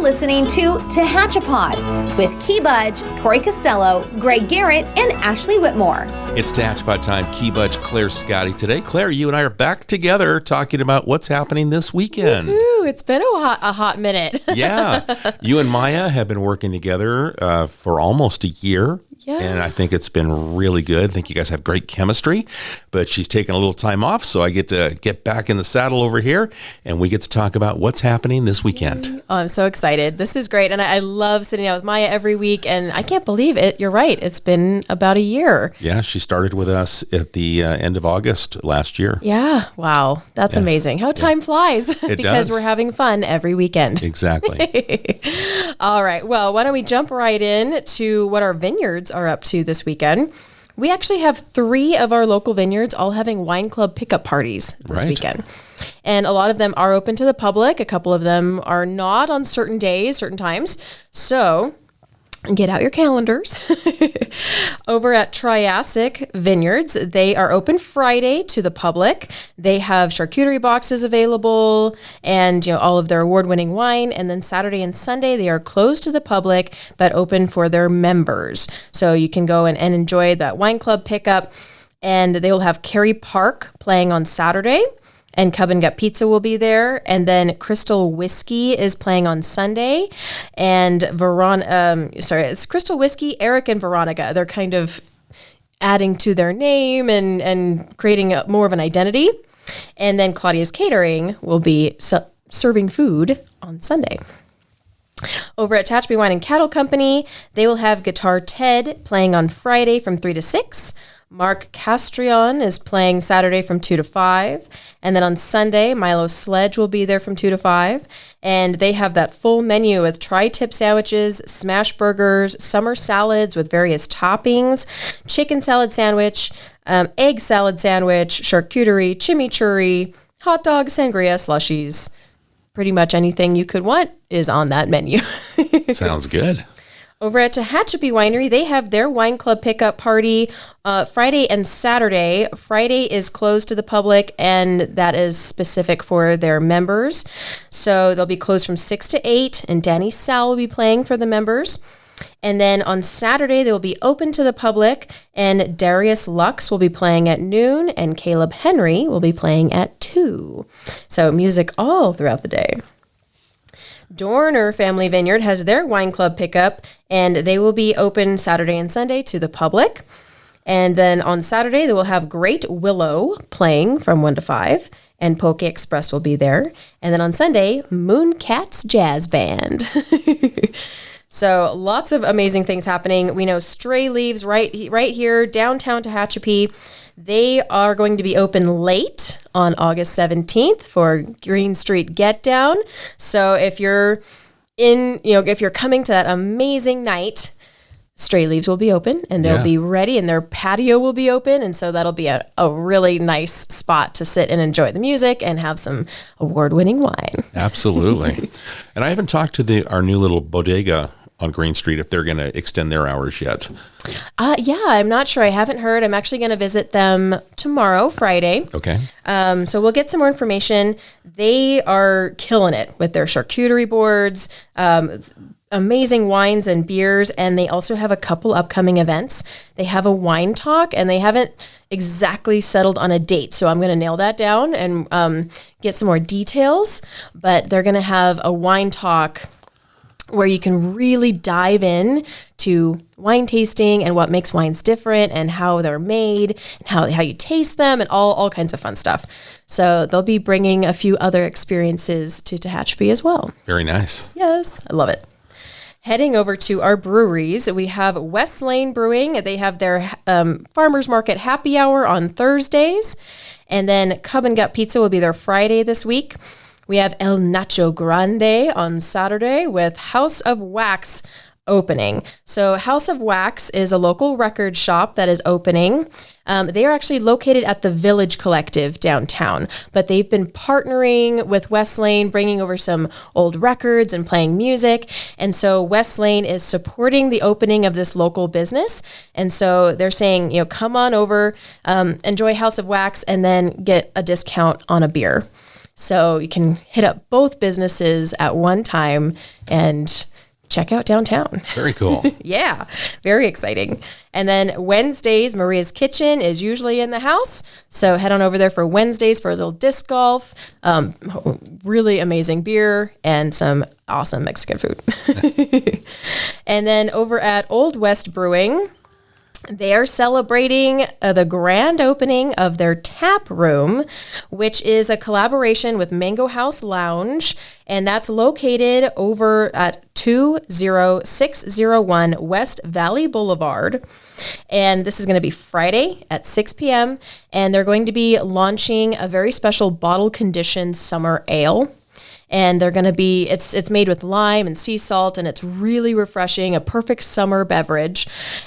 listening to Tehachapi with Key Budge, Tori Costello, Greg Garrett, and Ashley Whitmore. It's Tehachapi time. Key Budge, Clare Scotti today. Clare, you and I are back together talking about what's happening this weekend. Woo-hoo, it's been a hot minute. Yeah. You and Maya have been working together for almost a year. Yeah. And I think it's been really good. I think you guys have great chemistry, but she's taking a little time off, so I get to get back in the saddle over here, and we get to talk about what's happening this weekend. Oh, I'm so excited. This is great, and I love sitting out with Maya every week, and I can't believe it. You're right. It's been about a year. Yeah, she started with us at the end of August last year. Yeah. Wow. That's amazing. How time flies. Because does. we're having fun every weekend. Exactly. All right. Well, why don't we jump right in to what our vineyards are up to this weekend. We actually have 3 of our local vineyards all having wine club pickup parties this weekend. And a lot of them are open to the public. A couple of them are not on certain days, certain times. So get out your calendars. Over at Triassic Vineyards, they are open Friday to the public. They have charcuterie boxes available and all of their award-winning wine. And then Saturday and Sunday, they are closed to the public, but open for their members. So you can go and enjoy that wine club pickup. And they will have Kerry Park playing on Saturday. And Cub and Gut Pizza will be there. And then Crystal Whiskey is playing on Sunday. And it's Crystal Whiskey, Eric and Veronica. They're kind of adding to their name and creating more of an identity. And then Claudia's Catering will be serving food on Sunday. Over at Tehachapi Wine and Cattle Company, they will have Guitar Ted playing on Friday from 3 to 6. Mark Castrion is playing Saturday from 2 to 5. And then on Sunday, Milo Sledge will be there from 2 to 5. And they have that full menu with tri-tip sandwiches, smash burgers, summer salads with various toppings, chicken salad sandwich, egg salad sandwich, charcuterie, chimichurri, hot dog, sangria, slushies. Pretty much anything you could want is on that menu. Sounds good. Over at Tehachapi Winery, they have their wine club pickup party Friday and Saturday. Friday is closed to the public, and that is specific for their members. So they'll be closed from 6 to 8, and Danny Sal will be playing for the members. And then on Saturday, they will be open to the public, and Darius Lux will be playing at noon, and Caleb Henry will be playing at 2. So music all throughout the day. Dorner Family Vineyard has their wine club pickup, and they will be open Saturday and Sunday to the public. And then on Saturday, they will have Great Willow playing from 1 to 5, and Poke Express will be there. And then on Sunday, Mooncats Jazz Band. So lots of amazing things happening. We know Stray Leaves right here, downtown Tehachapi. They are going to be open late on August 17th for Green Street Get Down. So if you're if you're coming to that amazing night, Stray Leaves will be open and they'll be ready, and their patio will be open. And so that'll be a really nice spot to sit and enjoy the music and have some award-winning wine. Absolutely. And I haven't talked to our new little bodega on Green Street if they're going to extend their hours yet. I'm not sure. I haven't heard. I'm actually going to visit them tomorrow, Friday. Okay. So we'll get some more information. They are killing it with their charcuterie boards, amazing wines and beers, and they also have a couple upcoming events. They have a wine talk, and they haven't exactly settled on a date, so I'm going to nail that down and get some more details. But they're going to have a wine talk where you can really dive in to wine tasting and what makes wines different and how they're made and how you taste them and all kinds of fun stuff. So they'll be bringing a few other experiences to Tehachapi as well. Very nice. Yes, I love it. Heading over to our breweries, we have West Lane Brewing. They have their Farmers Market Happy Hour on Thursdays. And then Cub and Gut Pizza will be there Friday this week. We have El Nacho Grande on Saturday with House of Wax opening. So House of Wax is a local record shop that is opening. They are actually located at the Village Collective downtown, but they've been partnering with West Lane, bringing over some old records and playing music. And so West Lane is supporting the opening of this local business. And so they're saying, come on over, enjoy House of Wax, and then get a discount on a beer. So you can hit up both businesses at one time and check out downtown. Very cool. Yeah, very exciting. And then Wednesdays, Maria's Kitchen is usually in the house. So head on over there for Wednesdays for a little disc golf, really amazing beer, and some awesome Mexican food. And then over at Old West Brewing, they are celebrating the grand opening of their tap room, which is a collaboration with Mango House Lounge, and that's located over at 20601 West Valley Boulevard. And this is going to be Friday at 6 p.m. And they're going to be launching a very special bottle conditioned summer ale. And they're going to be, it's made with lime and sea salt, and it's really refreshing, a perfect summer beverage.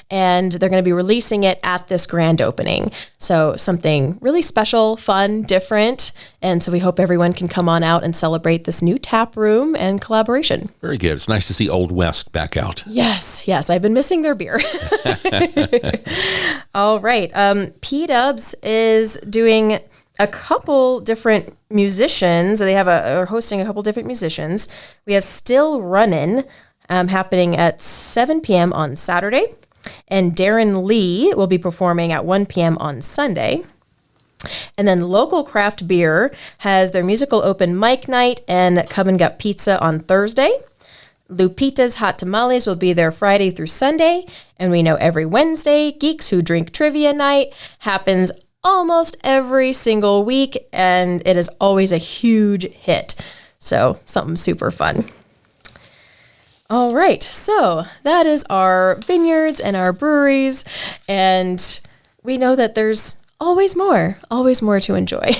And they're going to be releasing it at this grand opening. So something really special, fun, different. And so we hope everyone can come on out and celebrate this new tap room and collaboration. Very good. It's nice to see Old West back out. Yes. I've been missing their beer. All right. P-Dubs is doing a couple different musicians. They are hosting a couple different musicians. We have Still Runnin' happening at 7 p.m. on Saturday. And Darren Lee will be performing at 1 p.m. on Sunday. And then Local Craft Beer has their musical open mic night and Cub and Gut Pizza on Thursday. Lupita's Hot Tamales will be there Friday through Sunday. And we know every Wednesday, Geeks Who Drink Trivia Night happens almost every single week, and it is always a huge hit. So something super fun. All right, so that is our vineyards and our breweries, and we know that there's always more to enjoy.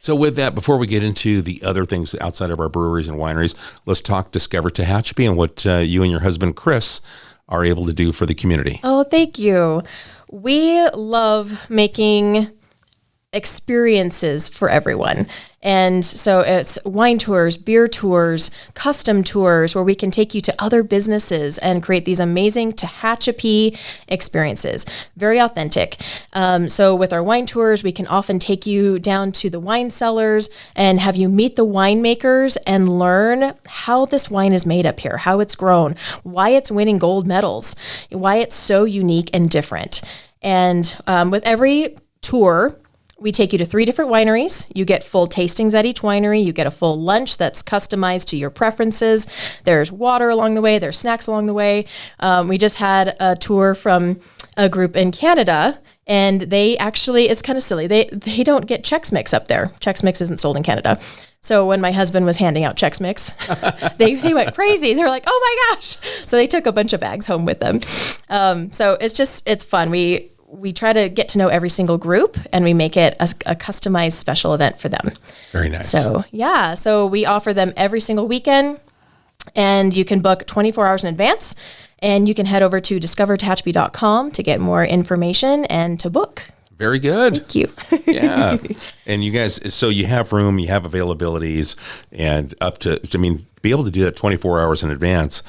So with that, before we get into the other things outside of our breweries and wineries, let's talk Discover Tehachapi and what you and your husband, Chris, are able to do for the community. Oh, thank you. We love making experiences for everyone. And so it's wine tours, beer tours, custom tours where we can take you to other businesses and create these amazing Tehachapi experiences. Very authentic. So with our wine tours, we can often take you down to the wine cellars and have you meet the winemakers and learn how this wine is made up here, how it's grown, why it's winning gold medals, why it's so unique and different. And with every tour, we take you to 3 different wineries. You get full tastings at each winery. You get a full lunch that's customized to your preferences. There's water along the way. There's snacks along the way. We just had a tour from a group in Canada, and they actually, it's kind of silly. They don't get Chex Mix up there. Chex Mix isn't sold in Canada. So when my husband was handing out Chex Mix, they went crazy. They're like, oh my gosh. So they took a bunch of bags home with them. So it's fun. We try to get to know every single group, and we make it a customized special event for them. Very nice. So we offer them every single weekend, and you can book 24 hours in advance, and you can head over to discovertehachapi.com to get more information and to book. Very good. Thank you. Yeah. And you guys, so you have room, you have availabilities, and be able to do that 24 hours in advance,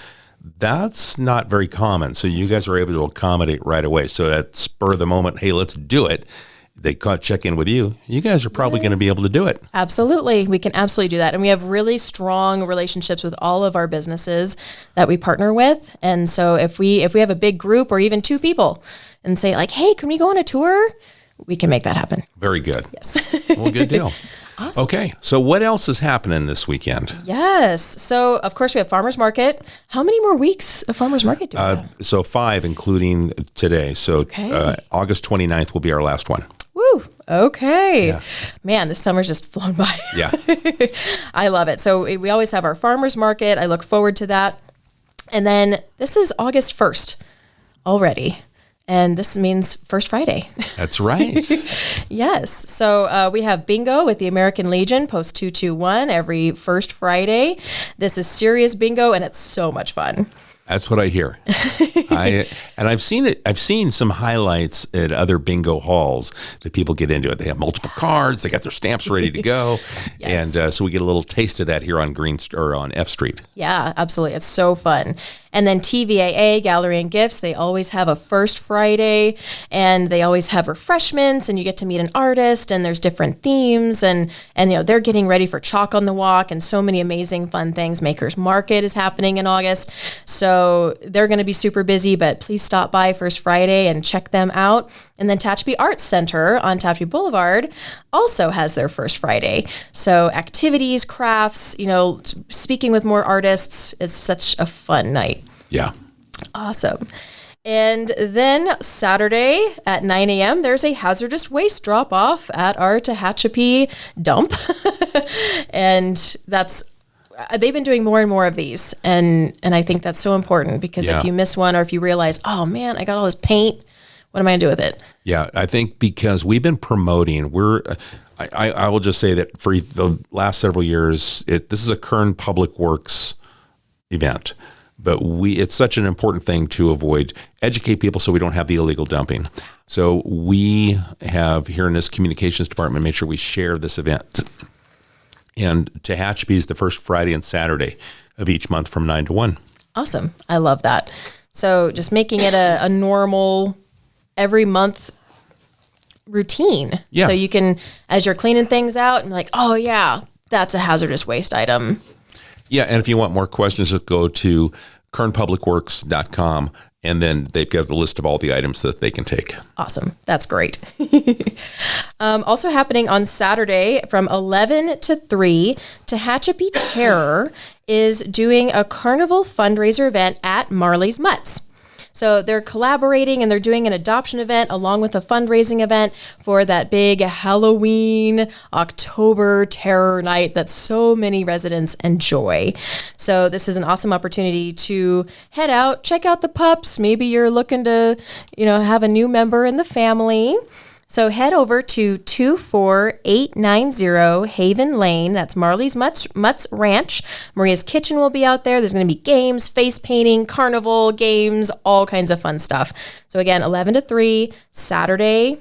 that's not very common. So you guys are able to accommodate right away. So at spur of the moment, hey, let's do it. They check in with you. You guys are probably going to be able to do it. Absolutely. We can absolutely do that. And we have really strong relationships with all of our businesses that we partner with. And so if we have a big group or even 2 people and say like, hey, can we go on a tour? We can make that happen. Very good. Yes. Well, good deal. Awesome. Okay. So what else is happening this weekend? Yes. So, of course, we have Farmers Market. How many more weeks of Farmers Market do we have? So 5, including today. So August 29th will be our last one. Woo. Okay. Yeah. Man, this summer's just flown by. Yeah. I love it. So we always have our Farmers Market. I look forward to that. And then this is August 1st already. And this means First Friday. That's right. Yes. So we have bingo with the American Legion, Post 221, every first Friday. This is serious bingo, and it's so much fun. That's what I hear. I've seen it. I've seen some highlights at other bingo halls that people get into it. They have multiple cards. They got their stamps ready to go, Yes. and so we get a little taste of that here on on F Street. Yeah, absolutely. It's so fun. And then TVAA, Gallery and Gifts, they always have a first Friday, and they always have refreshments, and you get to meet an artist, and there's different themes, and they're getting ready for Chalk on the Walk, and so many amazing fun things. Makers Market is happening in August, so they're going to be super busy, but please stop by First Friday and check them out. And then Tehachapi Arts Center on Tehachapi Boulevard also has their First Friday. So activities, crafts, speaking with more artists is such a fun night. Yeah. Awesome. And then Saturday at 9 a.m., there's a hazardous waste drop-off at our Tehachapi dump. And they've been doing more and more of these. And I think that's so important because if you miss one or if you realize, oh man, I got all this paint, what am I going to do with it? Yeah, I think because we've been promoting, I will just say that for the last several years, this is a Kern Public Works event. But it's such an important thing to educate people so we don't have the illegal dumping. So we have here in this communications department made sure we share this event. And Tehachapi is the first Friday and Saturday of each month from 9 to 1. Awesome. I love that. So just making it a normal every month routine. Yeah. So you can, as you're cleaning things out, and like, oh yeah, that's a hazardous waste item. Yeah, and if you want more questions, just go to kernpublicworks.com, and then they've got a list of all the items that they can take. Awesome. That's great. Also happening on Saturday from 11 to 3, Tehachapi Terror is doing a carnival fundraiser event at Marley's Mutts. So they're collaborating and they're doing an adoption event along with a fundraising event for that big Halloween October terror night that so many residents enjoy. So this is an awesome opportunity to head out, check out the pups. Maybe you're looking to, have a new member in the family. So head over to 24890 Haven Lane. That's Marley's Mutts Ranch. Maria's Kitchen will be out there. There's going to be games, face painting, carnival games, all kinds of fun stuff. So again, 11 to 3, Saturday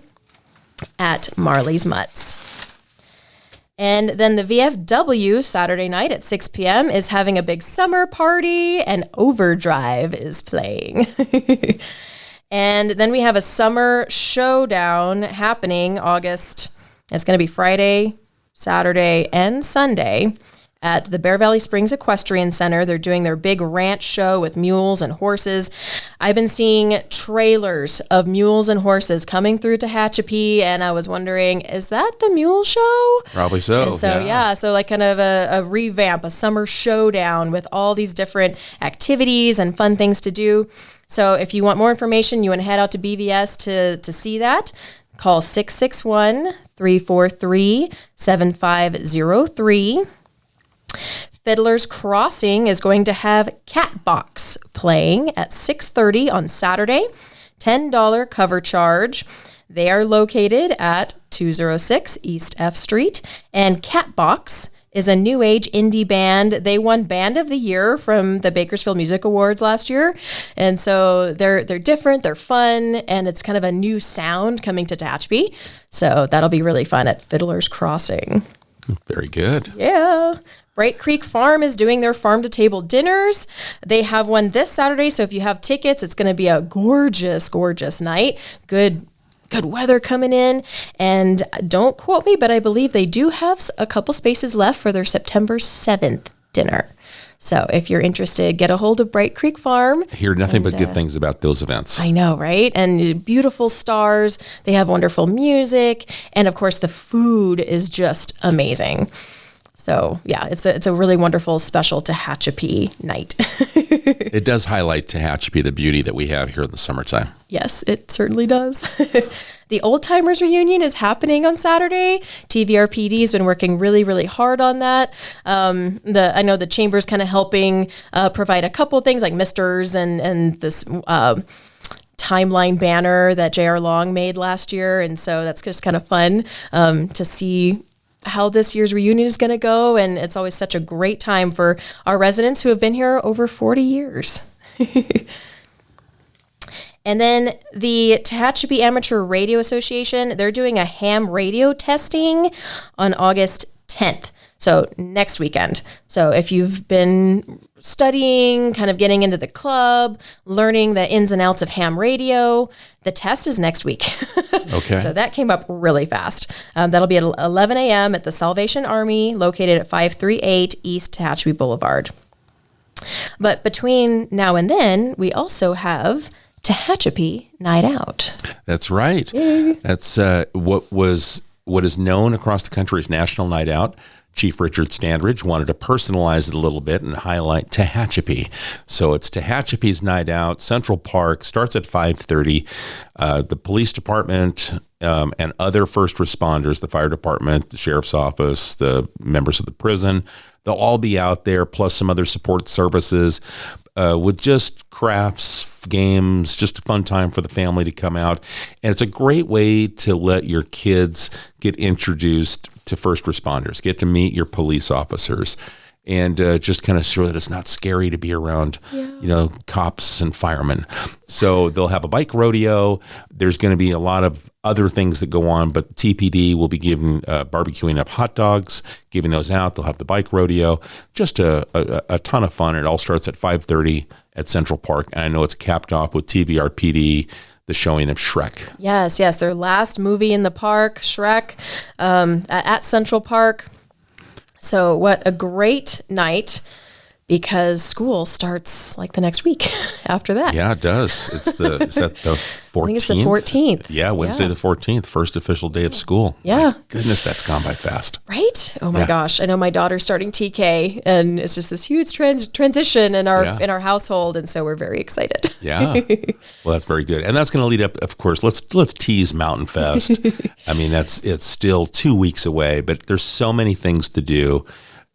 at Marley's Mutts. And then the VFW Saturday night at 6 p.m. is having a big summer party, and Overdrive is playing. And then we have a summer showdown happening August. It's going to be Friday, Saturday, and Sunday at the Bear Valley Springs Equestrian Center. They're doing their big ranch show with mules and horses. I've been seeing trailers of mules and horses coming through Tehachapi, and I was wondering, is that the mule show? Probably so. And so, so like kind of a revamp, a summer showdown with all these different activities and fun things to do. So if you want more information, you want to head out to BVS to see that, call 661-343-7503. Fiddler's Crossing is going to have Catbox playing at 6:30 on Saturday, $10 cover charge. They are located at 206 East F Street, and Catbox is a new age indie band. They won Band of the Year from the Bakersfield Music Awards last year. And so they're different, they're fun, and it's kind of a new sound coming to Tehachapi. So that'll be really fun at Fiddler's Crossing. Very good. Yeah. Bright Creek Farm is doing their farm-to-table dinners. They have one this Saturday, so if you have tickets, it's going to be a gorgeous, gorgeous night. Good weather coming in, and don't quote me, but I believe they do have a couple spaces left for their September 7th dinner. So if you're interested, get a hold of Bright Creek Farm. I hear nothing but good things about those events. I know, right? And beautiful stars. They have wonderful music, and of course the food is just amazing. So yeah, it's a really wonderful, special Tehachapi night. It does highlight Tehachapi, the beauty that we have here in the summertime. Yes, it certainly does. The Old Timers Reunion is happening on Saturday. TVRPD has been working really, really hard on that. I know the Chamber's kind of helping provide a couple of things like misters and this timeline banner that J.R. Long made last year. And so that's just kind of fun to see how this year's reunion is going to go. And it's always such a great time for our residents who have been here over 40 years. And then the Tehachapi Amateur Radio Association, they're doing a ham radio testing on August 10th. So next weekend. So if you've been studying, kind of getting into the club, learning the ins and outs of ham radio, the test is next week. Okay. So that came up really fast. That'll be at 11 a.m. at the Salvation Army, located at 538 East Tehachapi Boulevard. But between now and then, we also have Tehachapi Night Out. That's right. That's what is known across the country as National Night Out. Chief Richard Standridge wanted to personalize it a little bit and highlight Tehachapi. So it's Tehachapi's Night Out. Central Park starts at 5:30. The police department and other first responders, the fire department, the sheriff's office, the members of the prison, they'll all be out there, plus some other support services with just crafts, games, just a fun time for the family to come out. And it's a great way to let your kids get introduced to first responders, get to meet your police officers, and just kind of show that it's not scary to be around, cops and firemen. So they'll have a bike rodeo. There's going to be a lot of other things that go on, but TPD will be giving barbecuing up hot dogs, giving those out. They'll have the bike rodeo, just a ton of fun. It all starts at 5:30 at Central Park, and I know it's capped off with TVRPD, the showing of Shrek. Yes, their last movie in the park, Shrek, at Central Park. So what a great night, because school starts like the next week after that. Yeah, it does. Is that the 14th? I think it's the 14th. Yeah, Wednesday the 14th, first official day of school. Yeah. My goodness, that's gone by fast. Right? Oh my gosh. I know my daughter's starting TK, and it's just this huge transition in our household, and so we're very excited. Yeah. Well, that's very good. And that's going to lead up, of course, let's tease Mountain Fest. I mean, it's still 2 weeks away, but there's so many things to do.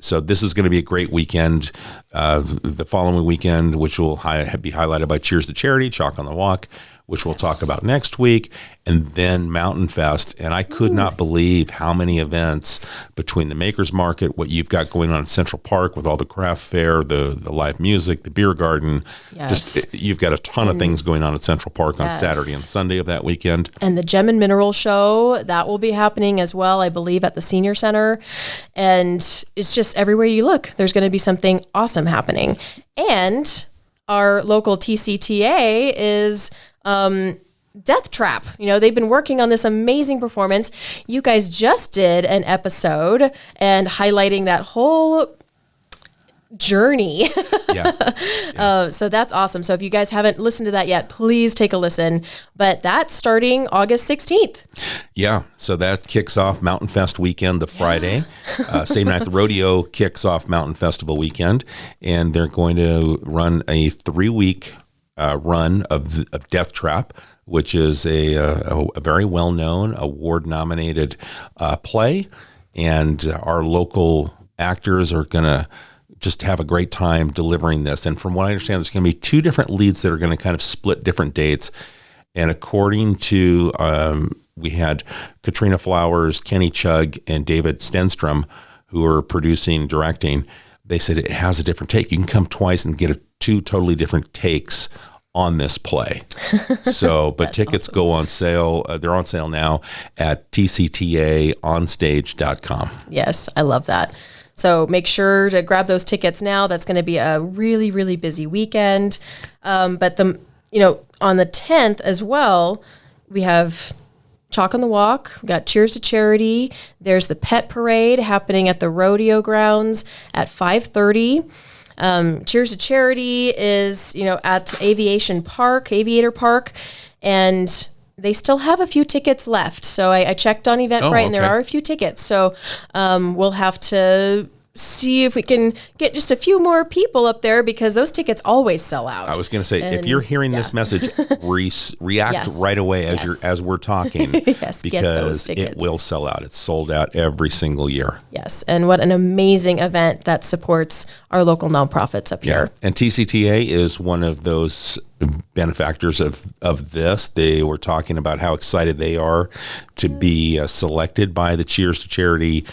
So this is going to be a great weekend. The following weekend, which will be highlighted by Cheers to Charity, Chalk on the Walk, which we'll talk about next week, and then Mountain Fest. And I could not believe how many events between the Makers Market, what you've got going on in Central Park with all the craft fair, the live music, the beer garden. Just you've got a ton of things going on at Central Park on Saturday and Sunday of that weekend. And the Gem and Mineral Show, that will be happening as well, I believe, at the Senior Center. And it's just everywhere you look, there's going to be something awesome happening. And our local TCTA is Death Trap. They've been working on this amazing performance. You guys just did an episode and highlighting that whole journey. So that's awesome. So if you guys haven't listened to that yet, please take a listen. But that's starting August 16th. Yeah. So that kicks off Mountain Fest weekend, the Friday. Same night the rodeo kicks off Mountain Festival weekend. And they're going to run a 3-week run of Death Trap, which is a very well-known, award-nominated play. And our local actors are going to just have a great time delivering this. And from what I understand, there's going to be 2 different leads that are going to kind of split different dates. And according to, we had Katrina Flowers, Kenny Chugg, and David Stenstrom, who are producing, directing. They said it has a different take. You can come twice and get 2 totally different takes on this play. So, but tickets go on sale. They're on sale now at tctaonstage.com. Yes, I love that. So make sure to grab those tickets now. That's going to be a really, really busy weekend. But on the 10th as well, we have Chalk on the Walk. We got Cheers to Charity. There's the Pet Parade happening at the rodeo grounds at 5:30. Cheers to Charity is, at Aviator Park, and they still have a few tickets left. So I checked on Eventbrite, and there are a few tickets. So we'll have to see if we can get just a few more people up there, because those tickets always sell out. I was going to say, if you're hearing this message, react right away as we're talking, because it will sell out. It's sold out every single year. Yes, and what an amazing event that supports our local nonprofits up here. And TCTA is one of those benefactors of this. They were talking about how excited they are to be selected by the Cheers to Charity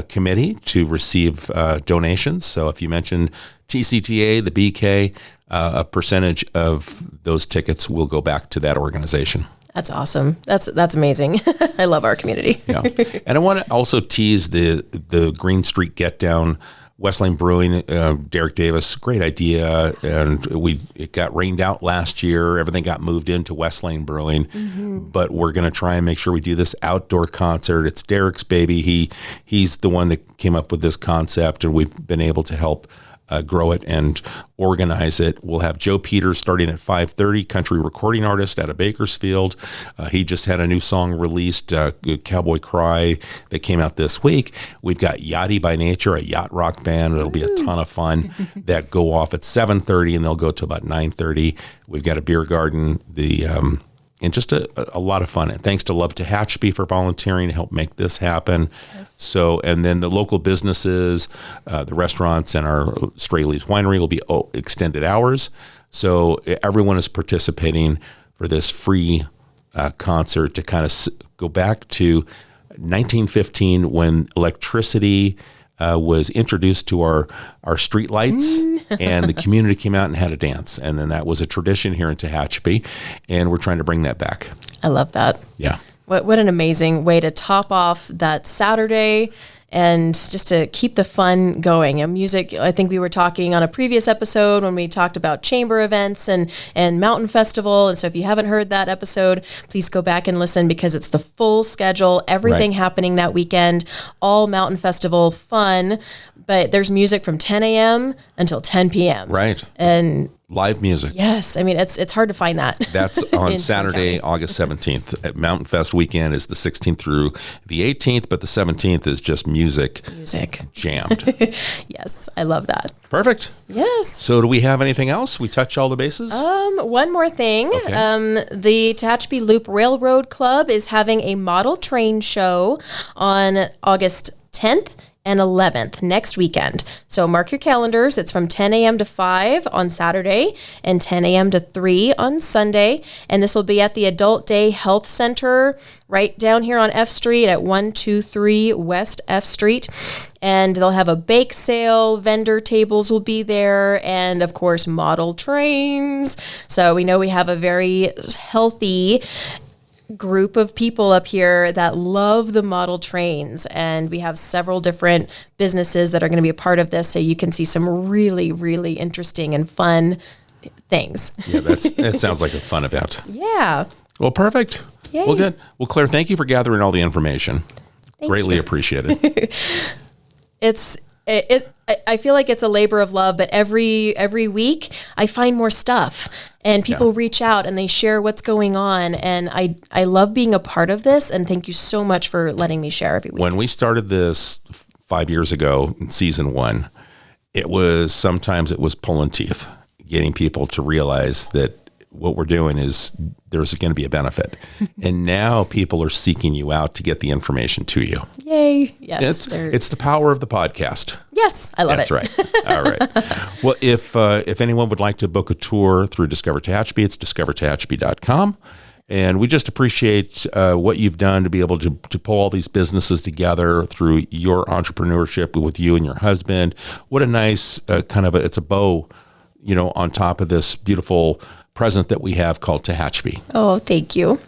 committee to receive donations. So if you mention TCTA, the BK, a percentage of those tickets will go back to that organization. That's awesome. That's amazing. I love our community. Yeah. And I want to also tease the Green Street Get Down. West Lane Brewing, Derek Davis, great idea. And it got rained out last year. Everything got moved into West Lane Brewing. But we're going to try and make sure we do this outdoor concert. It's Derek's baby. He's the one that came up with this concept, and we've been able to help grow it and organize it. We'll have Joe Peters starting at 5:30, country recording artist out of Bakersfield. He just had a new song released, Cowboy Cry, that came out this week. We've got Yachty by Nature, a yacht rock band. It'll be a ton of fun that go off at 7:30 and they'll go to about 9:30. We've got a beer garden, and just a lot of fun. And thanks to Love Tehachapi for volunteering to help make this happen. Yes. So, and then the local businesses, the restaurants, and our Stray Leaves Winery will be extended hours. So everyone is participating for this free concert to kind of go back to 1915 when electricity was introduced to our street lights, and the community came out and had a dance. And then that was a tradition here in Tehachapi, and we're trying to bring that back. I love that. Yeah. What an amazing way to top off that Saturday and just to keep the fun going. And music, I think we were talking on a previous episode when we talked about chamber events and Mountain Festival. And so if you haven't heard that episode, please go back and listen, because it's the full schedule, everything happening that weekend, all Mountain Festival fun. But there's music from 10 a.m. until 10 p.m. Right. And live music. yes, I mean, it's hard to find that. That's on Saturday, August 17th. At Mountain Fest weekend is the 16th through the 18th, but the 17th is just music jammed. Yes, I love that. Perfect. Yes. So do we have anything else? We touch all the bases? One more thing. Okay. The Tehachapi Loop Railroad Club is having a model train show on August 10th and 11th next weekend. So mark your calendars. It's from 10 a.m. to 5 on Saturday and 10 a.m. to 3 on Sunday. And this will be at the Adult Day Health Center right down here on F Street at 123 West F Street. And they'll have a bake sale, vendor tables will be there, and of course, model trains. So we know we have a very healthy group of people up here that love the model trains, and we have several different businesses that are going to be a part of this, so you can see some really, really interesting and fun things. Yeah, that sounds like a fun event. Yeah. Well, perfect. Yay. Well, good. Well, Claire, thank you for gathering all the information. Greatly appreciated. I feel like it's a labor of love, but every week I find more stuff, and people reach out and they share what's going on, and I love being a part of this, and thank you so much for letting me share every week. When we started this 5 years ago in season 1, sometimes it was pulling teeth, getting people to realize that what we're doing is there's going to be a benefit. And now people are seeking you out to get the information to you. Yay. Yes. It's the power of the podcast. Yes, I love That's it. Right. All right. Well, if anyone would like to book a tour through Discover Tehachapi, it's discovertehachapi.com. And we just appreciate what you've done to be able to pull all these businesses together through your entrepreneurship with you and your husband. What a nice it's a bow, on top of this beautiful present that we have called Tehachapi. Oh, thank you.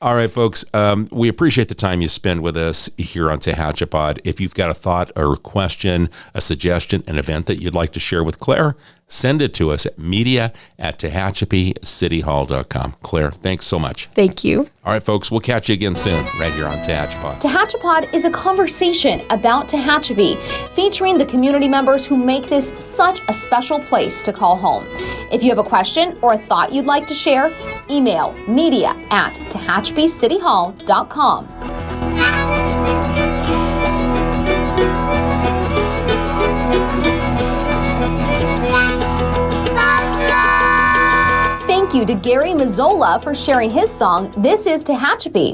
All right, folks. We appreciate the time you spend with us here on Tehachapod. If you've got a thought or a question, a suggestion, an event that you'd like to share with Claire, send it to us at media@tehachapicityhall.com. Claire, thanks so much. Thank you. All right, folks. We'll catch you again soon right here on Tehachapod. Tehachapod is a conversation about Tehachapi, featuring the community members who make this such a special place to call home. If you have a question or a thought you'd like to share, email media@tehachapicityhall.com. Thank you to Gary Mazzola for sharing his song, This is Tehachapi.